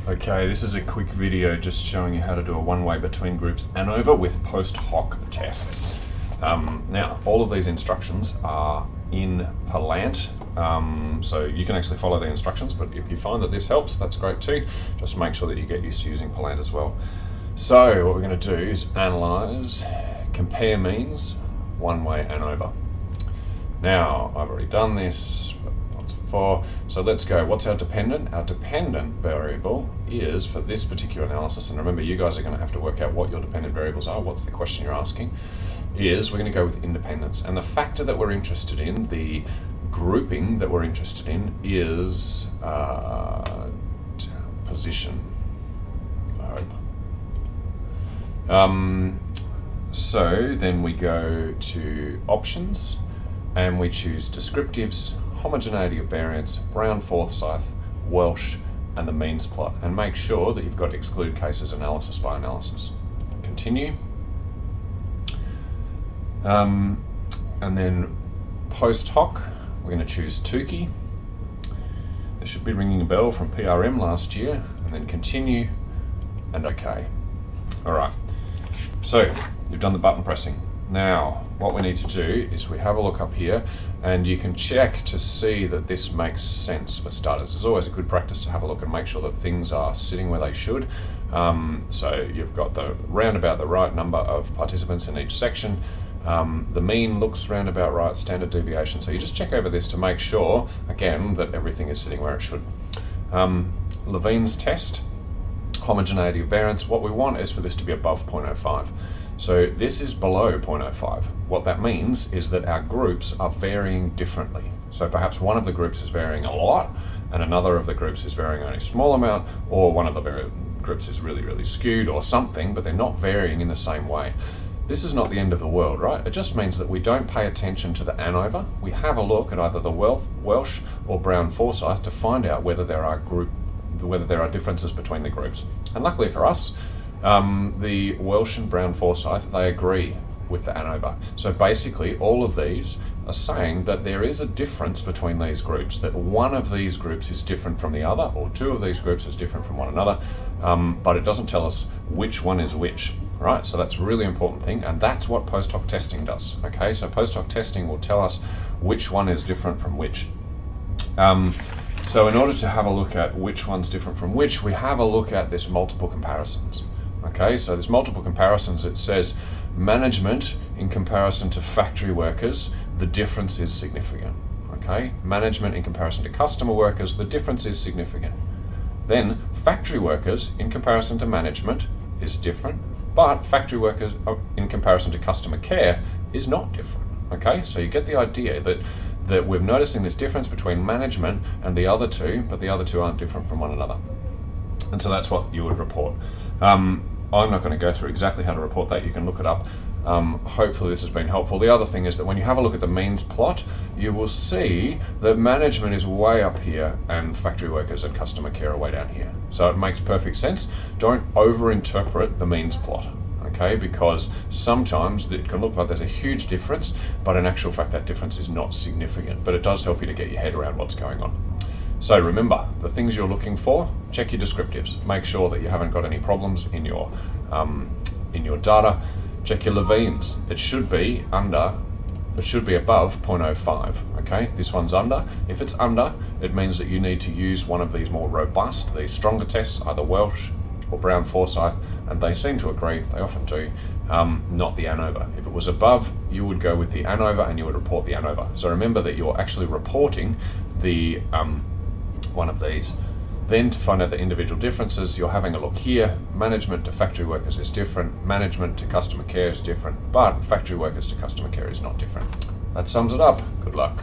Okay, this is a quick video just showing you how to do a one-way between groups ANOVA with post hoc tests. Now, all of these instructions are in Palant, so you can actually follow the instructions, but if you find that this helps, that's great too. Just make sure that you get used to using Palant as well. So what we're going to do is analyze, compare means, one-way ANOVA. Now, I've already done this once before, so let's go. What's our dependent? Our dependent variable is, for this particular analysis, and remember you guys are going to have to work out what your dependent variables are, what's the question you're asking, is we're going to go with independence. And the factor that we're interested in, the grouping that we're interested in, is position, I hope. So then we go to options, and we choose descriptives, homogeneity of variance, Brown-Forsyth, Welsh, and the means plot, and make sure that you've got exclude cases analysis by analysis. Continue. And then post hoc, we're going to choose Tukey. It should be ringing a bell from PRM last year, and then continue, and OK. All right, so you've done the button pressing. Now, what we need to do is we have a look up here, and you can check to see that this makes sense for starters. It's always a good practice to have a look and make sure that things are sitting where they should. So you've got round about the right number of participants in each section. The mean looks round about right, standard deviation. So you just check over this to make sure, again, that everything is sitting where it should. Levine's test, homogeneity of variance, what we want is for this to be above 0.05. So this is below 0.05. What that means is that our groups are varying differently. So perhaps one of the groups is varying a lot, and another of the groups is varying only a small amount, or one of the groups is really, really skewed or something, but they're not varying in the same way. This is not the end of the world, right? It just means that we don't pay attention to the ANOVA. We have a look at either the Welsh or Brown-Forsyth to find out whether there are differences between the groups. And luckily for us, the Welsh and Brown-Forsyth, they agree with the ANOVA. So basically, all of these are saying that there is a difference between these groups, that one of these groups is different from the other, or two of these groups is different from one another, but it doesn't tell us which one is which, right? So that's a really important thing, and that's what post hoc testing does, okay? So post hoc testing will tell us which one is different from which. So in order to have a look at which one's different from which, we have a look at this multiple comparisons. Okay, so there's multiple comparisons. It says management in comparison to factory workers, the difference is significant. Okay, management in comparison to customer workers, the difference is significant. Then factory workers in comparison to management is different, but factory workers in comparison to customer care is not different. Okay, so you get the idea that we're noticing this difference between management and the other two, but the other two aren't different from one another. And so that's what you would report. I'm not going to go through exactly how to report that. You can look it up. Hopefully this has been helpful. The other thing is that when you have a look at the means plot, you will see that management is way up here and factory workers and customer care are way down here. So it makes perfect sense. Don't overinterpret the means plot, okay? Because sometimes it can look like there's a huge difference, but in actual fact that difference is not significant. But it does help you to get your head around what's going on. So remember, the things you're looking for, check your descriptives. Make sure that you haven't got any problems in your data. Check your Levines. It should be above 0.05, okay? This one's under. If it's under, it means that you need to use one of these more robust, these stronger tests, either Welsh or Brown-Forsyth, and they seem to agree, they often do, not the ANOVA. If it was above, you would go with the ANOVA and you would report the ANOVA. So remember that you're actually reporting the one of these. Then to find out the individual differences, you're having a look here. Management to factory workers is different, management to customer care is different, but factory workers to customer care is not different. That sums it up. Good luck.